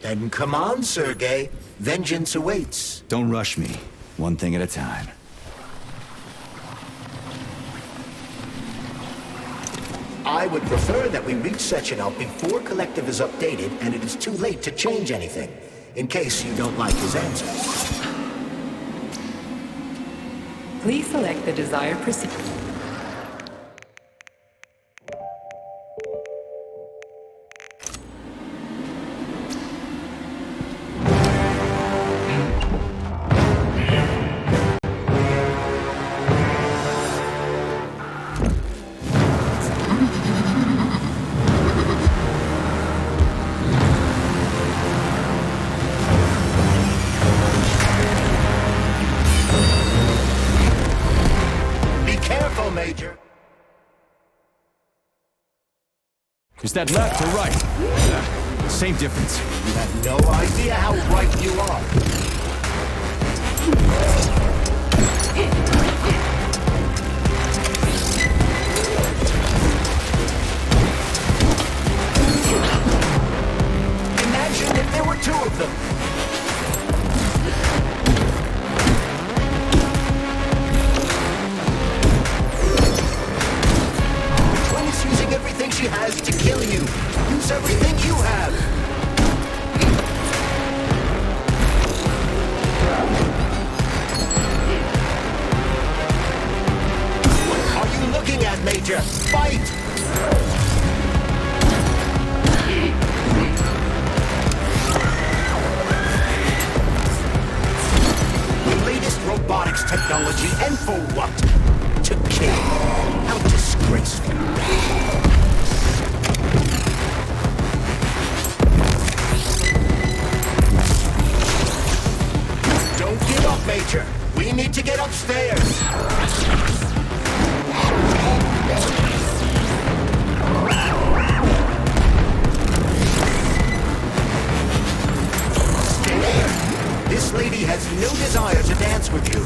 Then come on, Sergei. Vengeance awaits. Don't rush me. One thing at a time. I would prefer that we reach Sechenov before Collective is updated and it is too late to change anything, in case you don't like his answers. Please select the desired procedure. Major. Is that left or right? Same difference. You have no idea how right you are. Imagine if there were two of them. Everything she has to kill you. Use everything you have. What are you looking at, Major? Fight! The latest robotics technology, and for what? To kill. How disgraceful. Don't give up, Major. We need to get upstairs. Stay there. This lady has no desire to dance with you.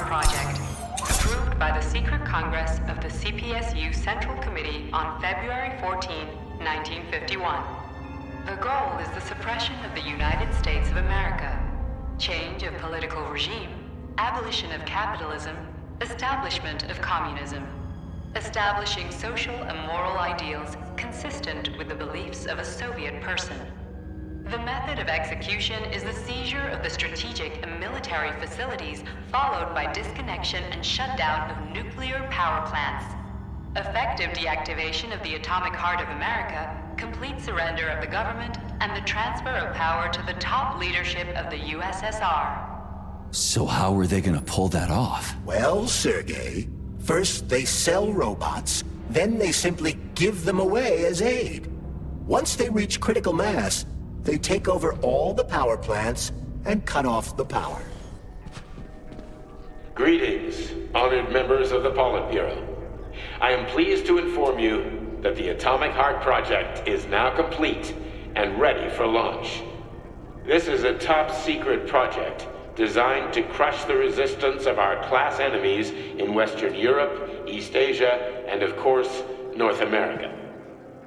Project, approved by the Secret Congress of the CPSU Central Committee on February 14, 1951. The goal is the suppression of the United States of America, change of political regime, abolition of capitalism, establishment of communism, establishing social and moral ideals consistent with the beliefs of a Soviet person. The method of execution is the seizure of the strategic and military facilities, followed by disconnection and shutdown of nuclear power plants. Effective deactivation of the atomic heart of America, complete surrender of the government, and the transfer of power to the top leadership of the USSR. So how are they gonna pull that off? Well, Sergei, first they sell robots, then they simply give them away as aid. Once they reach critical mass, They take over all the power plants and cut off the power. Greetings, honored members of the Politburo. I am pleased to inform you that the Atomic Heart Project is now complete and ready for launch. This is a top-secret project designed to crush the resistance of our class enemies in Western Europe, East Asia, and of course, North America.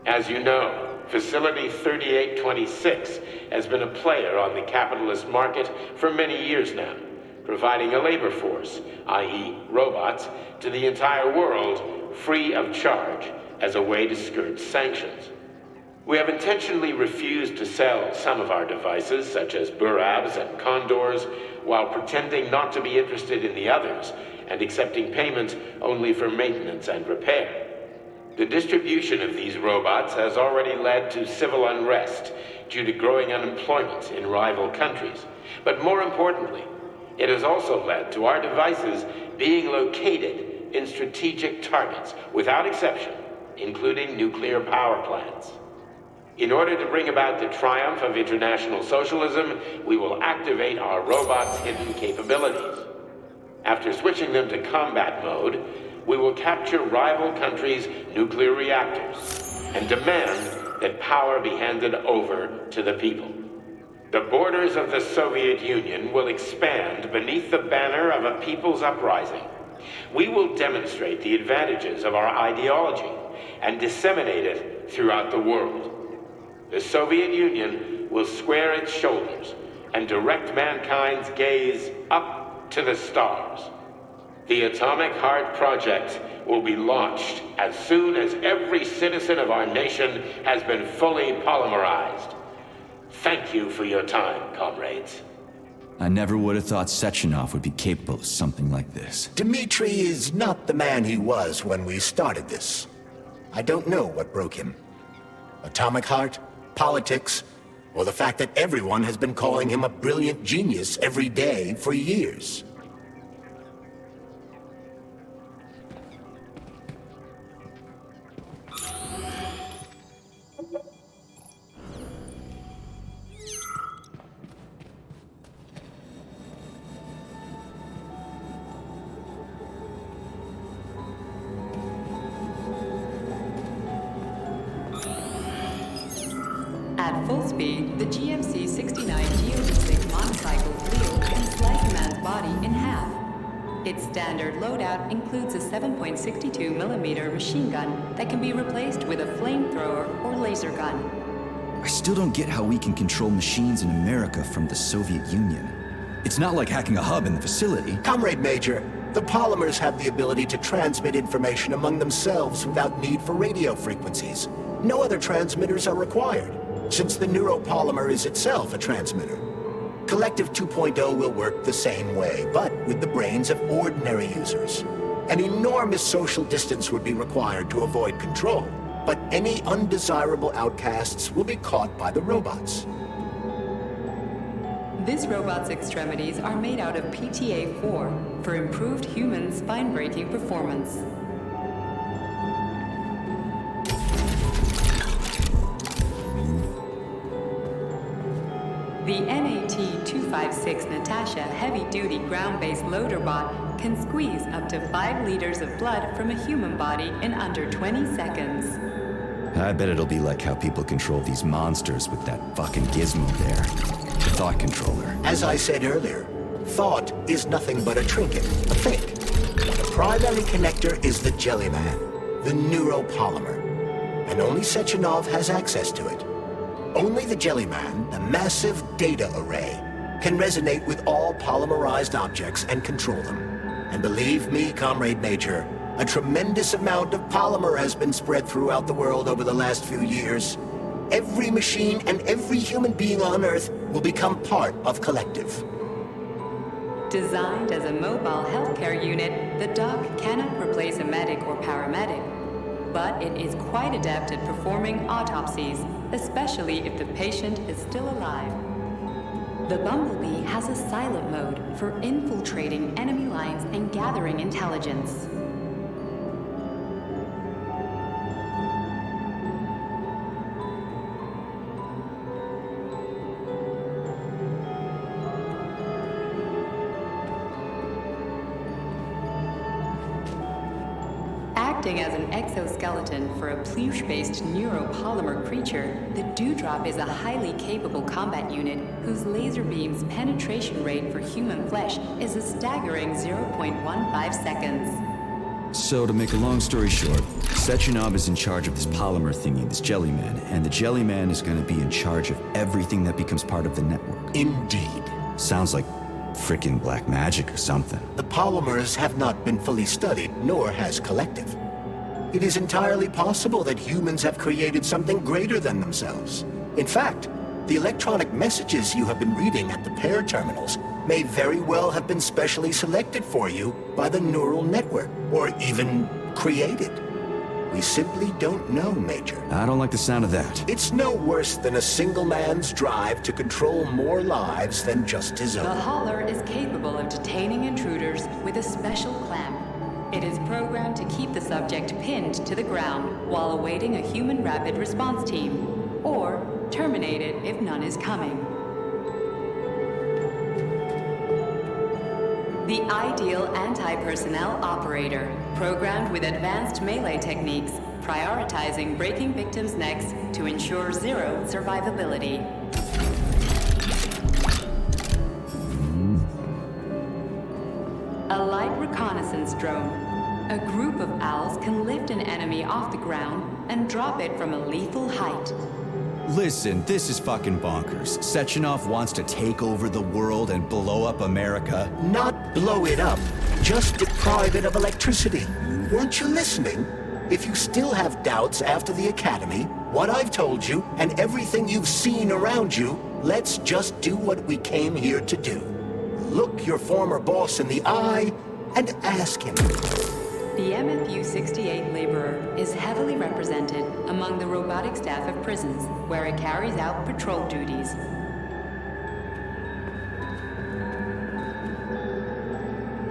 As you know, Facility 3826 has been a player on the capitalist market for many years now, providing a labor force, i.e. robots, to the entire world free of charge as a way to skirt sanctions. We have intentionally refused to sell some of our devices, such as Burabs and Condors, while pretending not to be interested in the others and accepting payment only for maintenance and repair. The distribution of these robots has already led to civil unrest due to growing unemployment in rival countries. But more importantly, it has also led to our devices being located in strategic targets, without exception, including nuclear power plants. In order to bring about the triumph of international socialism, we will activate our robots' hidden capabilities. After switching them to combat mode, we will capture rival countries' nuclear reactors and demand that power be handed over to the people. The borders of the Soviet Union will expand beneath the banner of a people's uprising. We will demonstrate the advantages of our ideology and disseminate it throughout the world. The Soviet Union will square its shoulders and direct mankind's gaze up to the stars. The Atomic Heart Project will be launched as soon as every citizen of our nation has been fully polymerized. Thank you for your time, comrades. I never would have thought Sechenov would be capable of something like this. Dmitri is not the man he was when we started this. I don't know what broke him. Atomic Heart, politics, or the fact that everyone has been calling him a brilliant genius every day for years. At full speed, the GMC-69 geodesic monocycle wheel can slice a man's body in half. Its standard loadout includes a 7.62mm machine gun that can be replaced with a flamethrower or laser gun. I still don't get how we can control machines in America from the Soviet Union. It's not like hacking a hub in the facility. Comrade Major, the polymers have the ability to transmit information among themselves without need for radio frequencies. No other transmitters are required, since the neuropolymer is itself a transmitter. Collective 2.0 will work the same way, but with the brains of ordinary users. An enormous social distance would be required to avoid control, but any undesirable outcasts will be caught by the robots. This robot's extremities are made out of PTA-4 for improved human spine-breaking performance. The NAT-256 Natasha heavy-duty ground-based loader bot can squeeze up to 5 liters of blood from a human body in under 20 seconds. I bet it'll be like how people control these monsters with that fucking gizmo there. The thought controller. As I said earlier, thought is nothing but a trinket, a fake. The primary connector is the Jellyman, the neuropolymer, and only Sechenov has access to it. Only the Jellyman, the massive data array, can resonate with all polymerized objects and control them. And believe me, Comrade Major, a tremendous amount of polymer has been spread throughout the world over the last few years. Every machine and every human being on Earth will become part of Collective. Designed as a mobile healthcare unit, the dock cannot replace a medic or paramedic, but it is quite adept at performing autopsies, especially if the patient is still alive. The Bumblebee has a silent mode for infiltrating enemy lines and gathering intelligence. Acting as an exoskeleton for a pluche-based neuropolymer creature, the Dewdrop is a highly capable combat unit whose laser beam's penetration rate for human flesh is a staggering 0.15 seconds. So, to make a long story short, Sechenov is in charge of this polymer thingy, this Jellyman, and the Jellyman is gonna be in charge of everything that becomes part of the network. Indeed. Sounds like frickin' black magic or something. The polymers have not been fully studied, nor has Collective. It is entirely possible that humans have created something greater than themselves. In fact, the electronic messages you have been reading at the pair terminals may very well have been specially selected for you by the neural network, or even created. We simply don't know, Major. I don't like the sound of that. It's no worse than a single man's drive to control more lives than just his The own. Hauler is capable of detaining intruders with a special clamp. It is programmed to keep the subject pinned to the ground while awaiting a human rapid response team, or terminated if none is coming. The ideal anti-personnel operator, programmed with advanced melee techniques, prioritizing breaking victims' necks to ensure zero survivability. A light reconnaissance drone. A group of owls can lift an enemy off the ground and drop it from a lethal height. Listen, this is fucking bonkers. Sechenov wants to take over the world and blow up America. Not blow it up, just deprive it of electricity. Weren't you listening? If you still have doubts after the Academy, what I've told you, and everything you've seen around you, let's just do what we came here to do. Look your former boss in the eye and ask him. The MFU-68 laborer is heavily represented among the robotic staff of prisons, where it carries out patrol duties.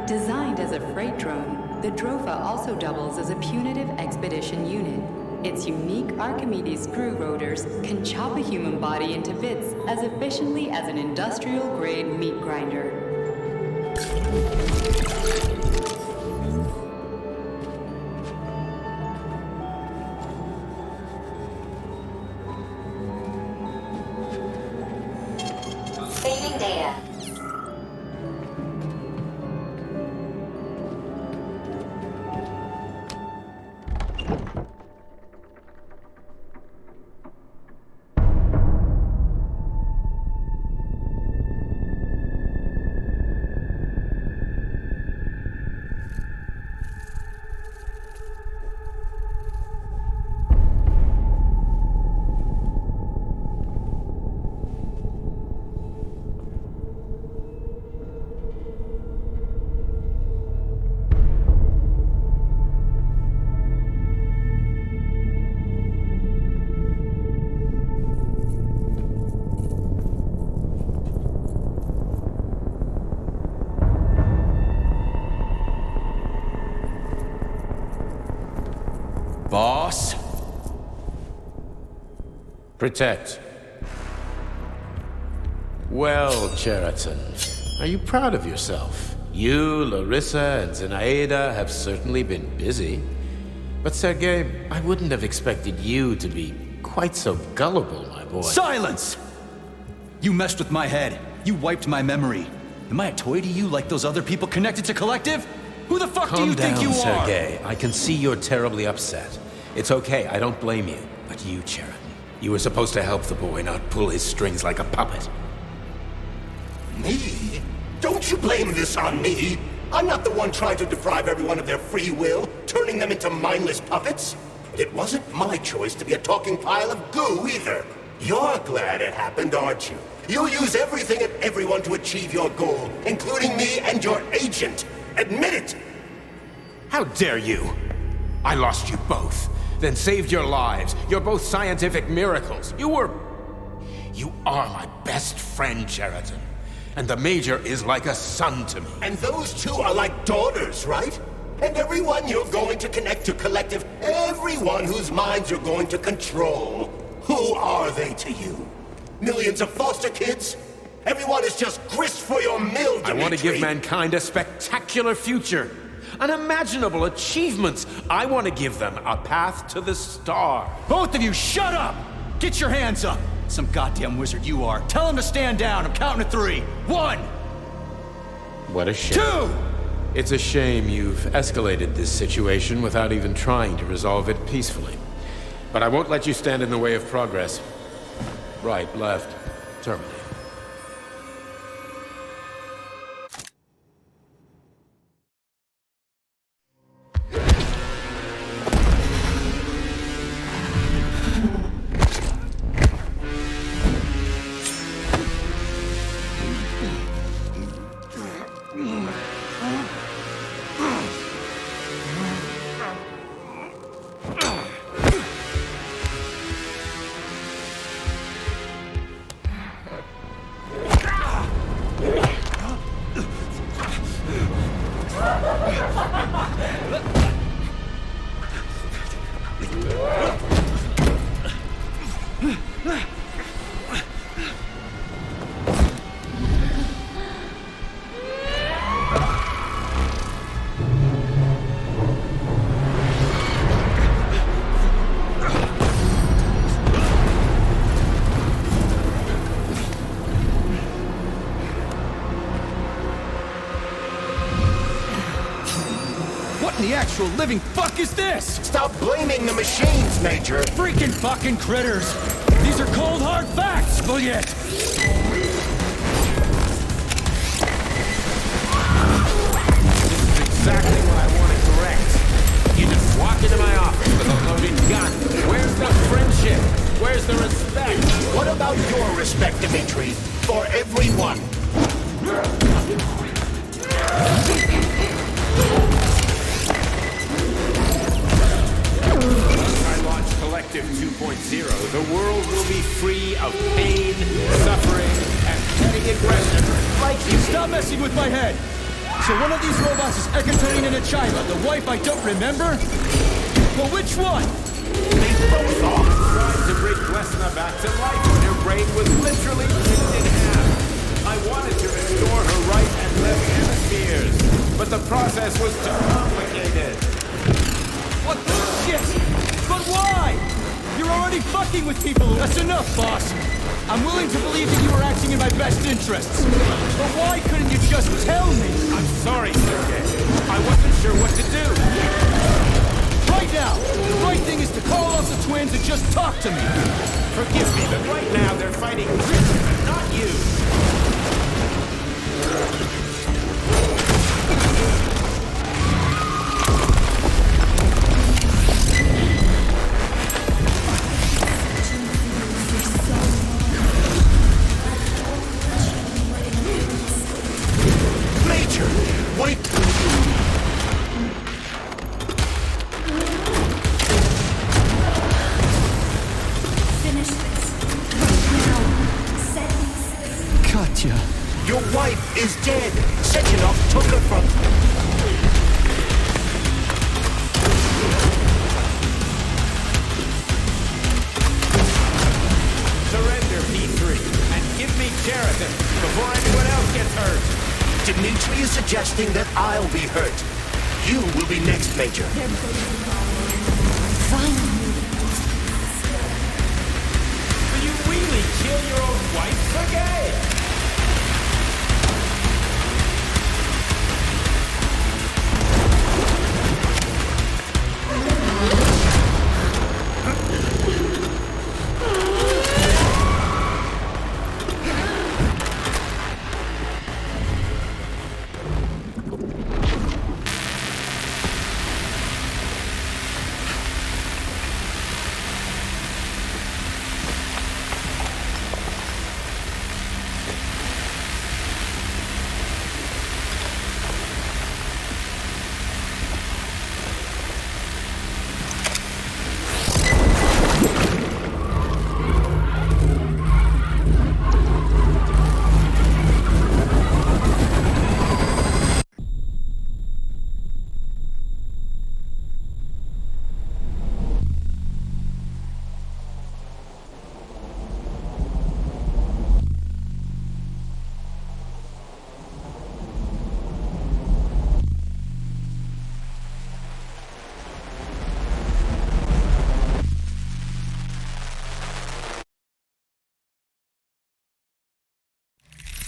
Designed as a freight drone, the Drofa also doubles as a punitive expedition unit. Its unique Archimedes screw rotors can chop a human body into bits as efficiently as an industrial-grade meat grinder. Saving data. Boss? Protect. Well, Cheriton, are you proud of yourself? You, Larissa, and Zenaida have certainly been busy. But Sergei, I wouldn't have expected you to be quite so gullible, my boy. Silence! You messed with my head. You wiped my memory. Am I a toy to you like those other people connected to Collective? Who the fuck do you think you are? Calm down, Sergei. I can see you're terribly upset. It's okay, I don't blame you. But you, Cheriton, you were supposed to help the boy, not pull his strings like a puppet. Me? Don't you blame this on me? I'm not the one trying to deprive everyone of their free will, turning them into mindless puppets. It wasn't my choice to be a talking pile of goo either. You're glad it happened, aren't you? You'll use everything and everyone to achieve your goal, including me and your agent. Admit it! How dare you! I lost you both, then saved your lives. You're both scientific miracles. You are my best friend, Cheriton. And the Major is like a son to me. And those two are like daughters, right? And everyone you're going to connect to Collective, everyone whose minds you're going to control, who are they to you? Millions of foster kids? Everyone is just grist for your mill, Dimitri. I want to give mankind a spectacular future. unimaginable achievements. I want to give them a path to the star. Both of you, shut up! Get your hands up! Some goddamn wizard you are. Tell him to stand down. I'm counting to 3. 1! What a shame. 2! It's a shame you've escalated this situation without even trying to resolve it peacefully. But I won't let you stand in the way of progress. Right, left, terminate. The actual living fuck is this? Stop blaming the machines, Major! Freaking fucking critters! These are cold hard facts, will ya? This is exactly what I want to correct. You just walk into my office with a loaded gun. Where's the friendship? Where's the respect? What about your respect, Dimitri? For everyone? Collective 2.0, the world will be free of pain, suffering, and petty aggression like you. Stop messing with my head! So one of these robots is Ekaterina China, the wife I don't remember? Well, which one? They both are. Tried to bring Glesna back to life when her brain was literally ripped in half. I wanted to restore her right and left hemispheres, but the process was too complicated. What the shit? But why? You're already fucking with people. That's enough, boss. I'm willing to believe that you were acting in my best interests. But why couldn't you just tell me? I'm sorry, Sergei. I wasn't sure what to do. Right now, the right thing is to call off the twins and just talk to me. Forgive me, but right now they're fighting Christian, not you. Your wife is dead. Sechenov took her from... Surrender, P3, and give me Sheraton before anyone else gets hurt. Dimitri is suggesting that I'll be hurt. You will be next, Major. Will you really kill your own wife, Sergei?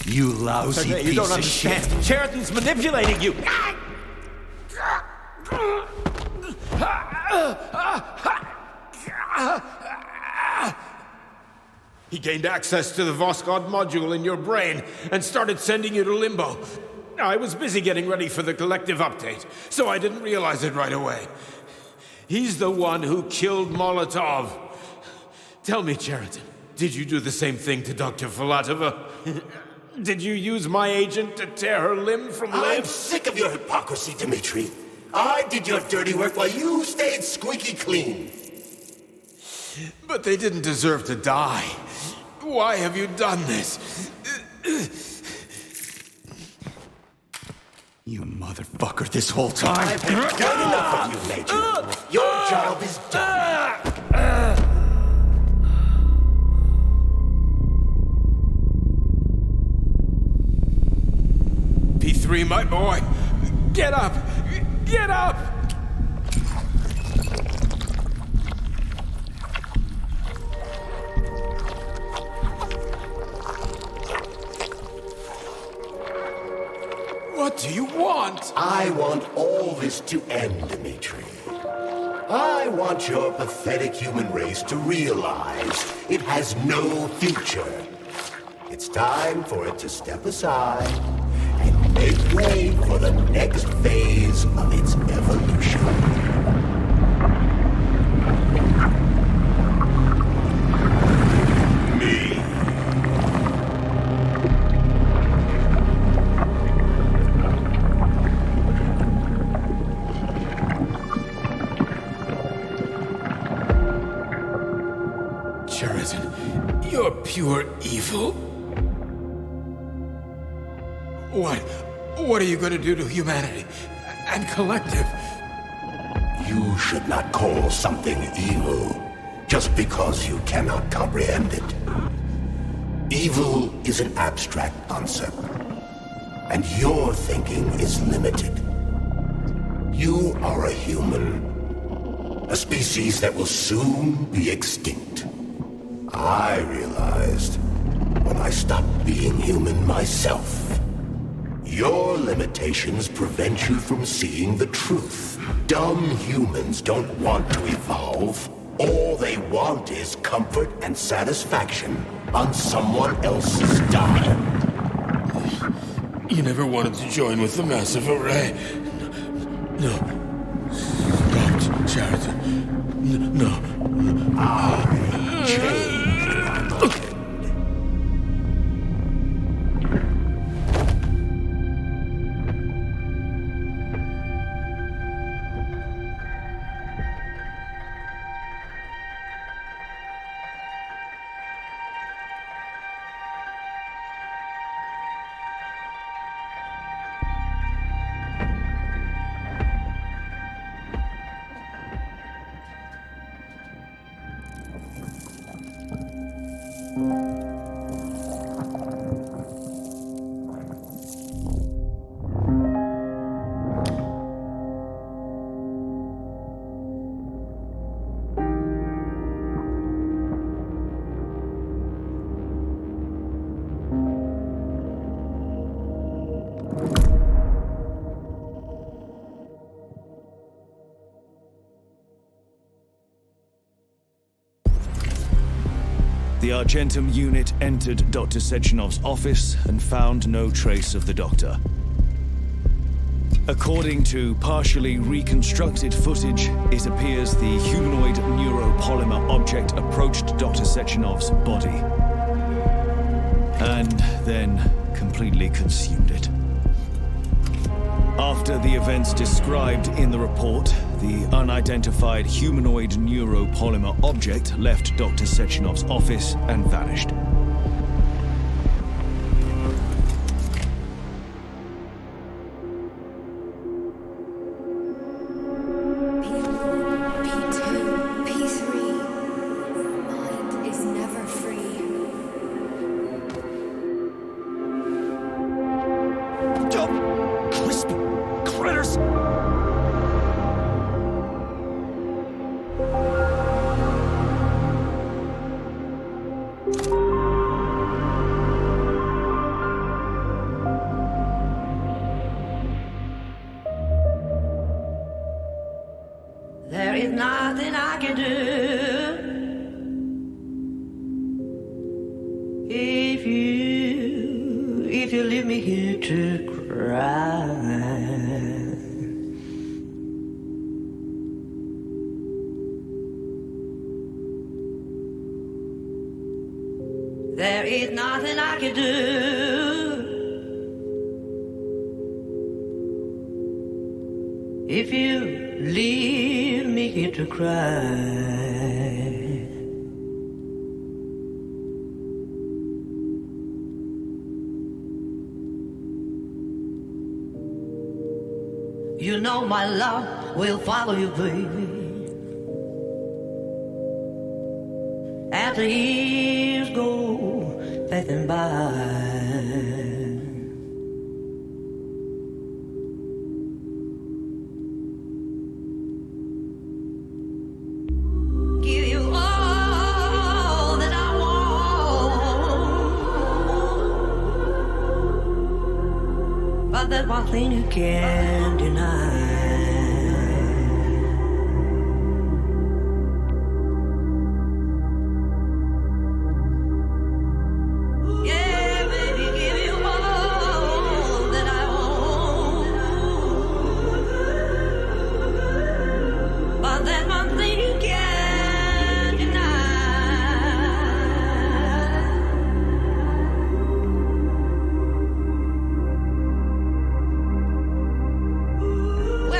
You lousy You don't understand. Sheridan's manipulating you. He gained access to the Voskhod module in your brain and started sending you to Limbo. I was busy getting ready for the collective update, so I didn't realize it right away. He's the one who killed Molotov. Tell me, Sheridan, did you do the same thing to Dr. Filatova? Did you use my agent to tear her limb from limb? I'm sick of your hypocrisy, Dmitri. I did your dirty work while you stayed squeaky clean. But they didn't deserve to die. Why have you done this? You motherfucker this whole time. I've had done enough of you, Major. Your job is done. P3, my boy. Get up! Get up! What do you want? I want all this to end, Dmitri. I want your pathetic human race to realize it has no future. It's time for it to step aside and make way for the next phase of its evolution. Sheridan, you're pure evil? What are you going to do to humanity and collective? You should not call something evil just because you cannot comprehend it. Evil is an abstract concept, and your thinking is limited. You are a human, a species that will soon be extinct. I realized when I stopped being human myself. Your limitations prevent you from seeing the truth. Dumb humans don't want to evolve. All they want is comfort and satisfaction on someone else's dime. You never wanted to join with the massive array. No. Don't, Sheridan. No. I changed my mind. The Argentum unit entered Dr. Sechenov's office and found no trace of the doctor. According to partially reconstructed footage, it appears the humanoid neuropolymer object approached Dr. Sechenov's body and then completely consumed it. After the events described in the report, the unidentified humanoid neuropolymer object left Dr. Sechenov's office and vanished. P2, P3. Mind is never free. Dumb, crispy critters! If you leave me here to cry, there is nothing I can do. If you leave me here to cry, you know my love will follow you, baby. As the years go passing by, give you all that I want, but there's one thing you can't deny. Yeah, baby, give you all that I want, but there's one thing you can't deny. Well,